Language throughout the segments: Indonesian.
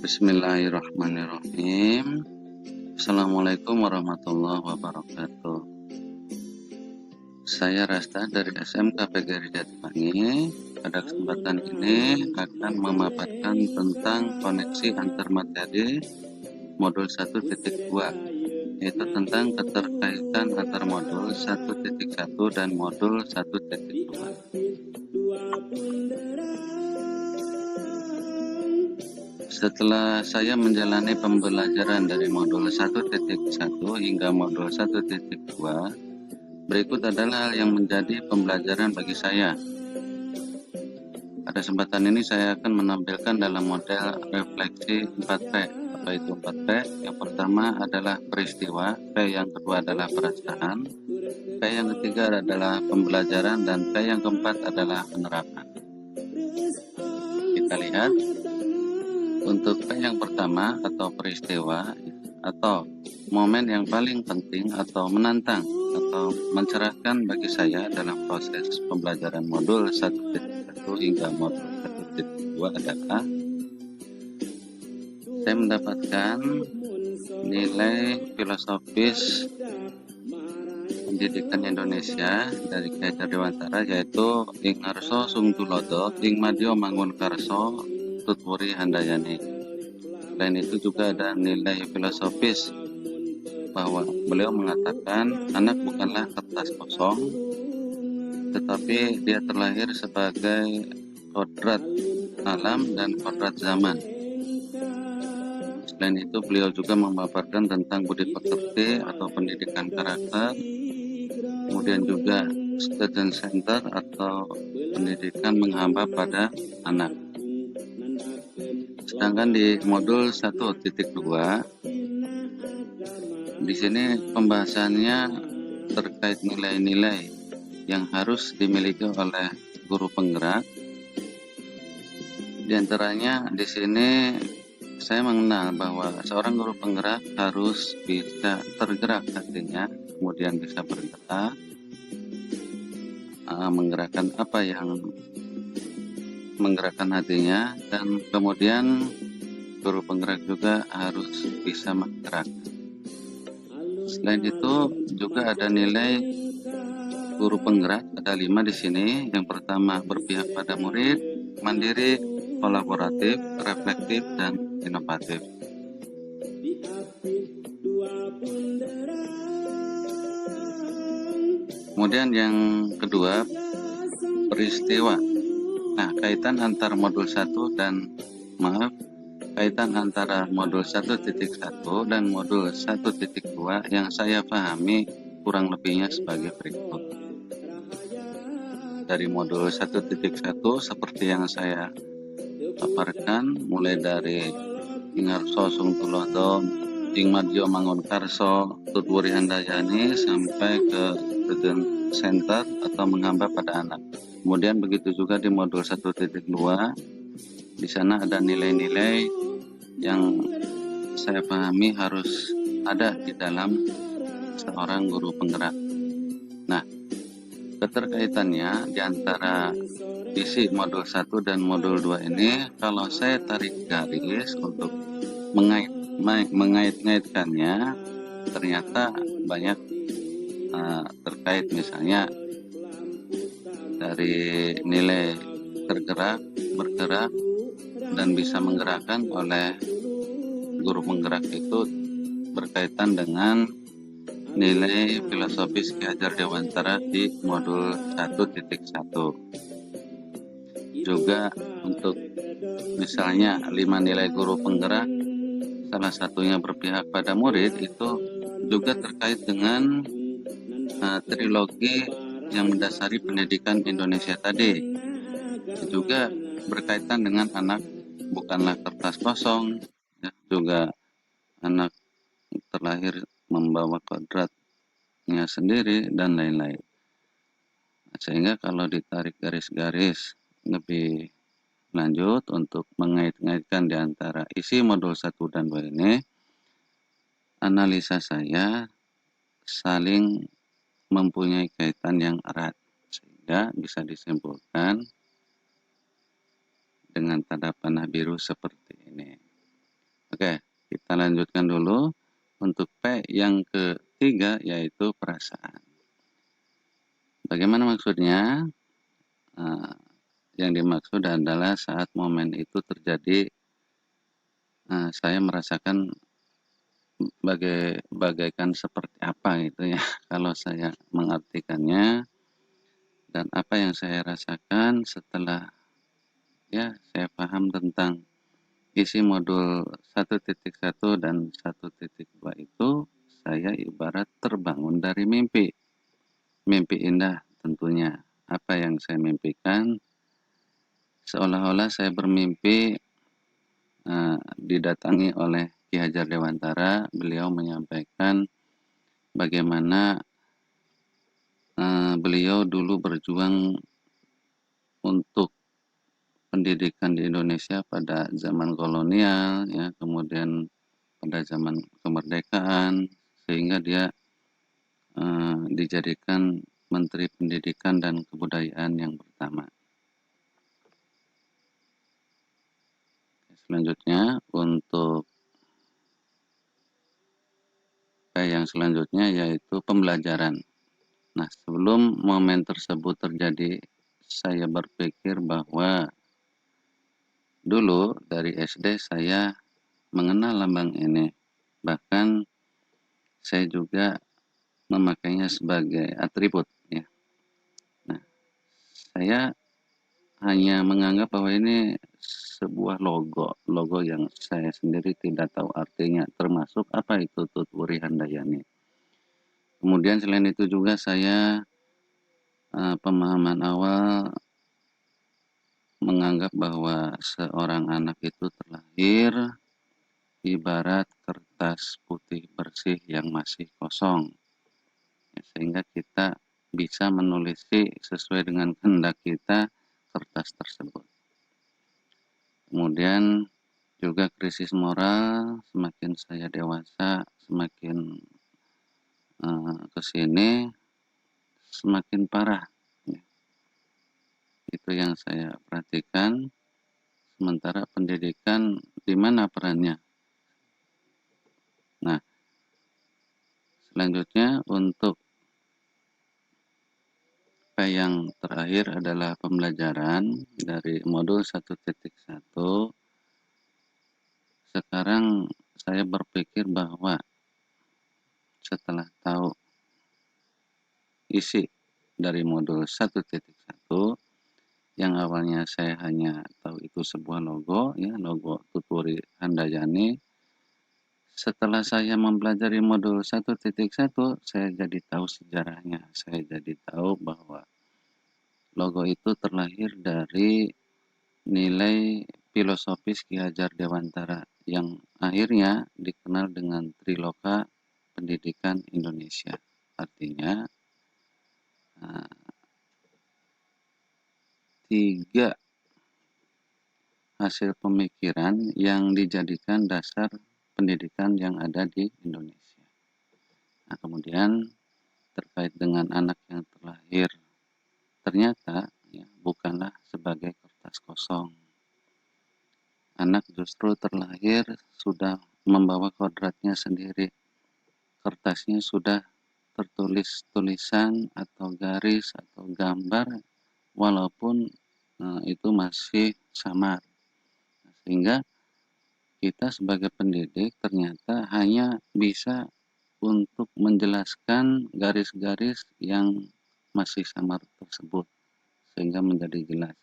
Bismillahirrahmanirrahim. Assalamualaikum warahmatullahi wabarakatuh. Saya Rasta dari SMK PGRI Jatiwangi. Pada kesempatan ini akan memaparkan tentang koneksi antar materi modul 1.2, yaitu tentang keterkaitan antar modul 1.1 dan modul 1.2. Setelah saya menjalani pembelajaran dari modul 1.1 hingga modul 1.2, berikut adalah hal yang menjadi pembelajaran bagi saya. Pada kesempatan ini saya akan menampilkan dalam model refleksi 4P. Apa itu 4P? Yang pertama adalah peristiwa, P yang kedua adalah perasaan, P yang ketiga adalah pembelajaran, dan P yang keempat adalah penerapan. Kita lihat. Untuk P yang pertama atau peristiwa atau momen yang paling penting atau menantang atau mencerahkan bagi saya dalam proses pembelajaran modul 1.1 hingga modul 1.2 adalah saya mendapatkan nilai filosofis pendidikan Indonesia dari Ki Hajar Dewantara, yaitu Ing Arso Sung Tulodo, Ing Madyo Mangunkarso, Tutwuri Handayani. Selain itu juga ada nilai filosofis bahwa beliau mengatakan anak bukanlah kertas kosong, tetapi dia terlahir sebagai kodrat alam dan kodrat zaman. Selain itu beliau juga memaparkan tentang budi pekerti atau pendidikan karakter, kemudian juga student center atau pendidikan menghamba pada anak. Sedangkan di modul 1.2, di sini pembahasannya terkait nilai-nilai yang harus dimiliki oleh guru penggerak. Di antaranya di sini saya mengenal bahwa seorang guru penggerak harus bisa tergerak hatinya, kemudian bisa bergerak, menggerakkan apa yang menggerakkan hatinya, dan kemudian guru penggerak juga harus bisa menggerakkan. Selain itu juga ada nilai guru penggerak, ada 5 di sini. Yang pertama berpihak pada murid, mandiri, kolaboratif, reflektif, dan inovatif. Kemudian yang kedua, peristiwa. Nah, kaitan antara modul 1 dan kaitan antara modul 1.1 dan modul 1.2 yang saya pahami kurang lebihnya sebagai berikut. Dari modul 1.1 seperti yang saya paparkan, mulai dari Ing Arso Sung Tulodo, Ing Madyo Mangunkarso, Tutwuri Handayani, sampai ke student center atau menghamba pada anak. Kemudian begitu juga di modul 1.2, di sana ada nilai-nilai yang saya pahami harus ada di dalam seorang guru penggerak. Nah, keterkaitannya di antara isi modul 1 dan modul 2 ini, kalau saya tarik garis untuk mengait-ngaitkannya, ternyata banyak terkait, misalnya dari nilai tergerak, bergerak, dan bisa menggerakkan oleh guru penggerak itu berkaitan dengan nilai filosofis Ki Hajar Dewantara di modul 1.1. Juga untuk misalnya 5 nilai guru penggerak, salah satunya berpihak pada murid, itu juga terkait dengan trilogi yang mendasari pendidikan Indonesia tadi. Juga berkaitan dengan anak bukanlah kertas kosong, ya, juga anak terlahir membawa kodratnya sendiri, dan lain-lain. Sehingga kalau ditarik garis-garis lebih lanjut untuk mengait-ngaitkan di antara isi modul 1 dan 2 ini, analisa saya saling mempunyai kaitan yang erat, sehingga bisa disimpulkan dengan tanda panah biru seperti ini. Oke, kita lanjutkan dulu. Untuk P yang ketiga yaitu perasaan. Bagaimana maksudnya? Nah, yang dimaksud adalah saat momen itu terjadi, saya merasakan bagaikan seperti apa gitu ya, kalau saya mengartikannya, dan apa yang saya rasakan setelah ya saya paham tentang isi modul 1.1 dan 1.2 itu, saya ibarat terbangun dari mimpi. Mimpi indah tentunya. Apa yang saya mimpikan, seolah-olah saya bermimpi didatangi oleh Ki Hajar Dewantara. Beliau menyampaikan bagaimana beliau dulu berjuang untuk pendidikan di Indonesia pada zaman kolonial, ya, kemudian pada zaman kemerdekaan, sehingga dia dijadikan Menteri Pendidikan dan Kebudayaan yang pertama. Selanjutnya untuk yang selanjutnya yaitu pembelajaran. Nah, sebelum momen tersebut terjadi, saya berpikir bahwa dulu dari SD saya mengenal lambang ini. Bahkan saya juga memakainya sebagai atribut, ya. Nah, saya hanya menganggap bahwa ini sebuah logo yang saya sendiri tidak tahu artinya, termasuk apa itu Tutwuri Handayani. Kemudian selain itu juga saya pemahaman awal menganggap bahwa seorang anak itu terlahir ibarat kertas putih bersih yang masih kosong, ya, sehingga kita bisa menulisi sesuai dengan kehendak kita kertas tersebut. Kemudian juga krisis moral, semakin saya dewasa, semakin kesini semakin parah, ya. Itu yang saya perhatikan. Sementara pendidikan di mana perannya? Nah, selanjutnya untuk P yang terakhir adalah pembelajaran dari modul 1.1. Sekarang saya berpikir bahwa setelah tahu isi dari modul 1.1, yang awalnya saya hanya tahu itu sebuah logo, ya, logo Tutwuri Handayani. Setelah saya mempelajari modul 1.1, saya jadi tahu sejarahnya. Saya jadi tahu bahwa logo itu terlahir dari nilai filosofis Ki Hajar Dewantara yang akhirnya dikenal dengan Triloka Pendidikan Indonesia. Artinya, 3 hasil pemikiran yang dijadikan dasar pendidikan yang ada di Indonesia. Nah, kemudian terkait dengan anak yang terlahir, ternyata ya, bukanlah sebagai kertas kosong. Anak justru terlahir sudah membawa kodratnya sendiri. Kertasnya sudah tertulis tulisan atau garis atau gambar, walaupun itu masih samar. Sehingga kita sebagai pendidik ternyata hanya bisa untuk menjelaskan garis-garis yang masih samar tersebut sehingga menjadi jelas.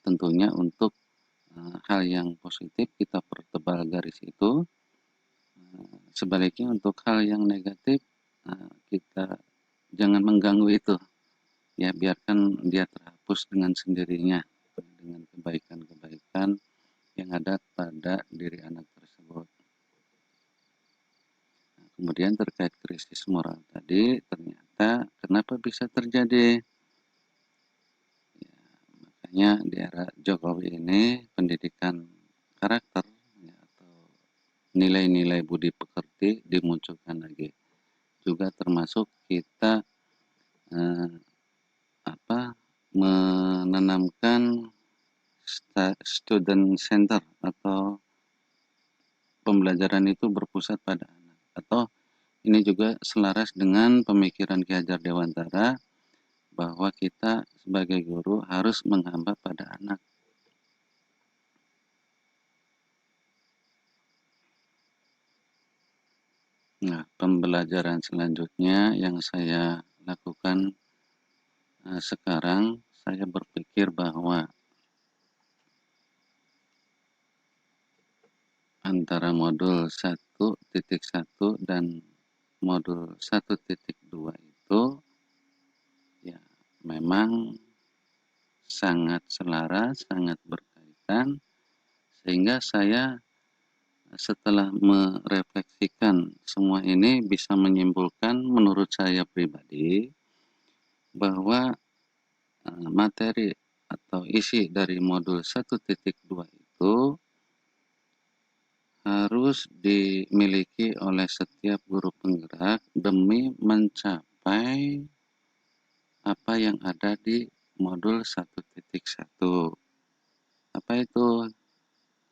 Tentunya untuk hal yang positif kita pertebal garis itu, sebaliknya untuk hal yang negatif kita jangan mengganggu itu, ya, biarkan dia terhapus dengan sendirinya dengan kebaikan-kebaikan yang ada pada diri anak tersebut. Nah, kemudian terkait krisis moral tadi, ternyata kenapa bisa terjadi? Ya, makanya di era Jokowi ini pendidikan karakter, ya, atau nilai-nilai budi pekerti dimunculkan lagi. Juga termasuk kita menanamkan student center atau pembelajaran itu berpusat pada anak. Atau ini juga selaras dengan pemikiran Ki Hajar Dewantara bahwa kita sebagai guru harus menghamba pada anak. Nah, pembelajaran selanjutnya yang saya lakukan sekarang, saya berpikir bahwa antara modul 1.1 dan modul 1.2 itu ya memang sangat selaras, sangat berkaitan, sehingga saya setelah merefleksikan semua ini bisa menyimpulkan menurut saya pribadi bahwa materi atau isi dari modul 1.2 itu harus dimiliki oleh setiap guru penggerak demi mencapai apa yang ada di modul 1.1. Apa itu?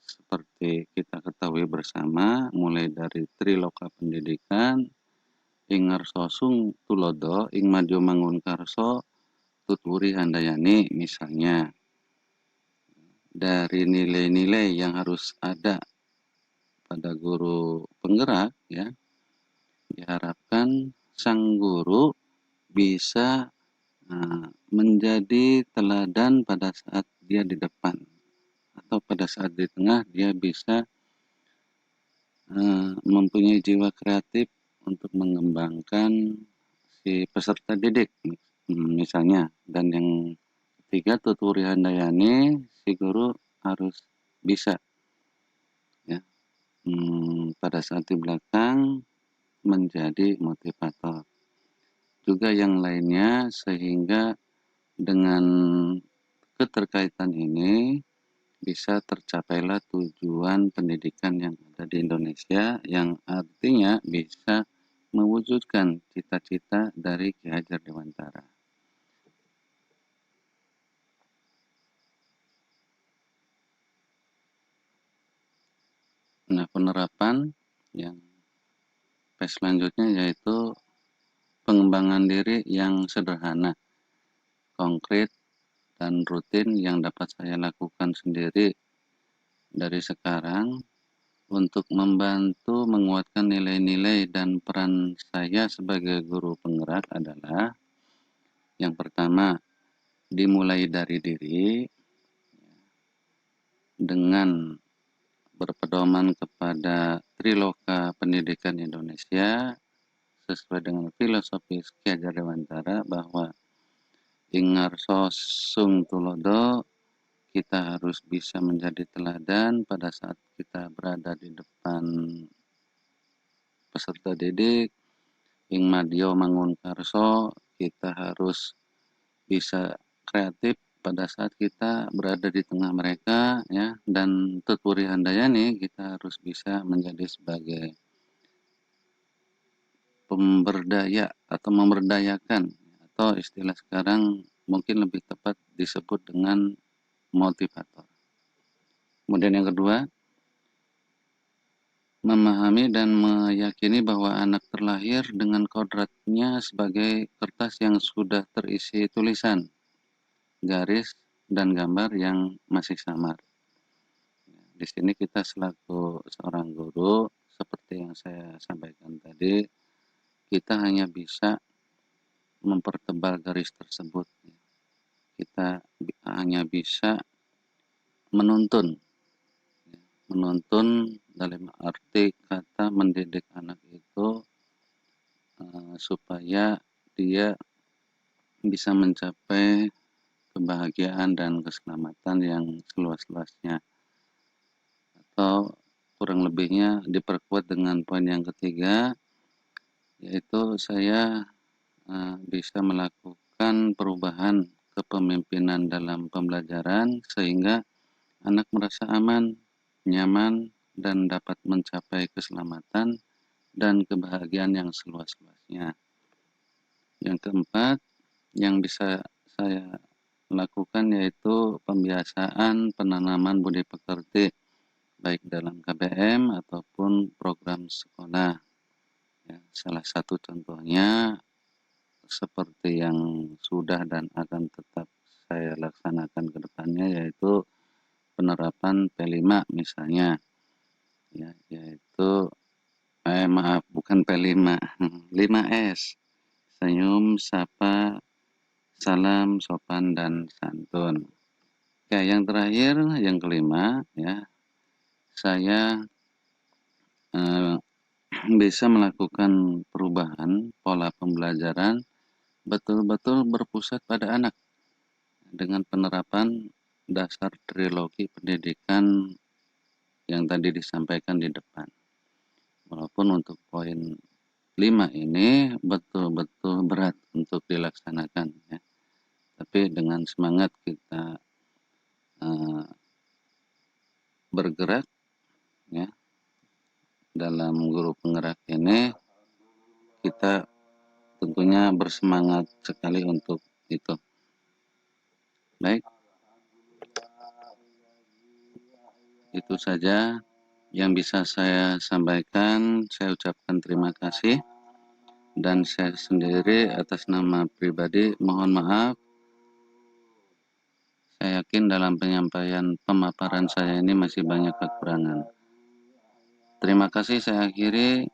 Seperti kita ketahui bersama, mulai dari Triloka Pendidikan, Ingarso Sung Tulodo, Ing Madyo Mangunkarso, Tutwuri Handayani misalnya. Dari nilai-nilai yang harus ada pada guru penggerak, ya, diharapkan sang guru bisa menjadi teladan pada saat dia di depan, atau pada saat di tengah dia bisa mempunyai jiwa kreatif untuk mengembangkan si peserta didik misalnya. Dan yang ketiga, Tutwuri Handayani, si guru harus bisa ya pada saat di belakang menjadi motivator. Juga yang lainnya, sehingga dengan keterkaitan ini bisa tercapailah tujuan pendidikan yang ada di Indonesia, yang artinya bisa mewujudkan cita-cita dari Ki Hajar Dewantara. Nah, penerapan yang selanjutnya yaitu pengembangan diri yang sederhana, konkret, dan rutin yang dapat saya lakukan sendiri dari sekarang untuk membantu menguatkan nilai-nilai dan peran saya sebagai guru penggerak adalah yang pertama, dimulai dari diri dengan berpedoman kepada Triloka Pendidikan Indonesia sesuai dengan filosofi Ki Hajar Dewantara bahwa Ingarso Sung Tulodo, kita harus bisa menjadi teladan pada saat kita berada di depan peserta didik. Ing Madyo Mangunkarso, kita harus bisa kreatif pada saat kita berada di tengah mereka, ya. Dan Tutwuri Handayani, kita harus bisa menjadi sebagai pemberdaya atau memberdayakan, atau istilah sekarang mungkin lebih tepat disebut dengan motivator. Kemudian yang kedua, memahami dan meyakini bahwa anak terlahir dengan kodratnya sebagai kertas yang sudah terisi tulisan, garis, dan gambar yang masih samar. Di sini kita selaku seorang guru, seperti yang saya sampaikan tadi, kita hanya bisa mempertebal garis tersebut. Kita hanya bisa menuntun dalam arti kata mendidik anak itu supaya dia bisa mencapai kebahagiaan dan keselamatan yang seluas-luasnya. Atau kurang lebihnya diperkuat dengan poin yang ketiga, yaitu saya bisa melakukan perubahan kepemimpinan dalam pembelajaran sehingga anak merasa aman, nyaman, dan dapat mencapai keselamatan dan kebahagiaan yang seluas-luasnya. Yang keempat, yang bisa saya lakukan yaitu pembiasaan penanaman budi pekerti baik dalam KBM ataupun program sekolah. Ya, salah satu contohnya seperti yang sudah dan akan tetap saya laksanakan ke depannya, yaitu penerapan P5 misalnya, ya, yaitu maaf, bukan P5, 5S, senyum, sapa, salam, sopan, dan santun. Ya, yang terakhir, yang kelima, ya, saya bisa melakukan perubahan pola pembelajaran betul-betul berpusat pada anak dengan penerapan dasar trilogi pendidikan yang tadi disampaikan di depan. Walaupun untuk poin 5 ini betul-betul berat untuk dilaksanakan, ya. Tapi dengan semangat kita bergerak, ya, dalam guru penggerak ini, kita tentunya bersemangat sekali untuk itu. Baik, itu saja yang bisa saya sampaikan. Saya ucapkan terima kasih, dan saya sendiri atas nama pribadi mohon maaf. Saya yakin dalam penyampaian pemaparan saya ini masih banyak kekurangan. Terima kasih, saya akhiri.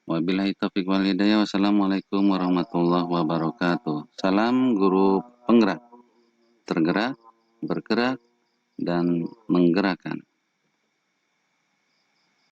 Wabillahi taufiq wal hidayah. Wassalamualaikum warahmatullahi wabarakatuh. Salam guru penggerak, tergerak, bergerak, dan menggerakkan.